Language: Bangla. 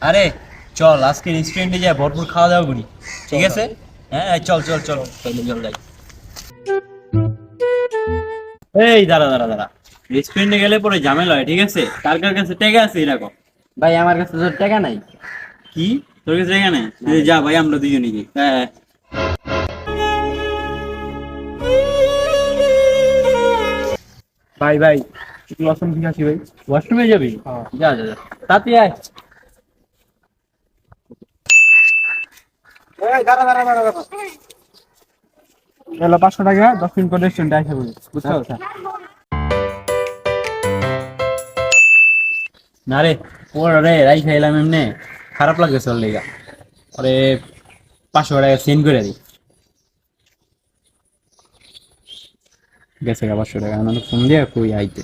আরে চল আজকে রেস্টুরেন্টে যাই ভরপুর খাওয়া দাওয়া করি, ঠিক আছে? হ্যাঁ চল চল চল চল চল যাই। এই দাঁড়া দাঁড়া দাঁড়া, রেস্টুরেন্টে গেলে পরে ঝামেলা হয়, ঠিক আছে? কার কার কাছে টাকা আছে এরকম? ভাই আমার কাছে তো টাকা নাই। কি, তোর কাছে টাকা নেই? না ভাই। যা ভাই, আমরা দুজনে যাই। হ্যাঁ ভাই ভাই একটু ওয়াশরুম থেকে আসি ভাই। ওয়াশরুমে যাবি? হ্যাঁ। যা যা যা, তাড়াতাড়ি আয়। দাঁড়া দাঁড়া দাঁড়া দাঁড়া, এলো 500 টাকা, 10 মিনিট পর রেস্টুরেন্টে আসে বলি, বুঝছো? আচ্ছা। না রে, ওরে রাই খাইলাম এমনি, খারাপ লাগে চল লেগা। আরে 500 টাকা সেন্ড করে দিই। গেছে গা 500 টাকা, আমি ফোন দিয়ে কই আইতে।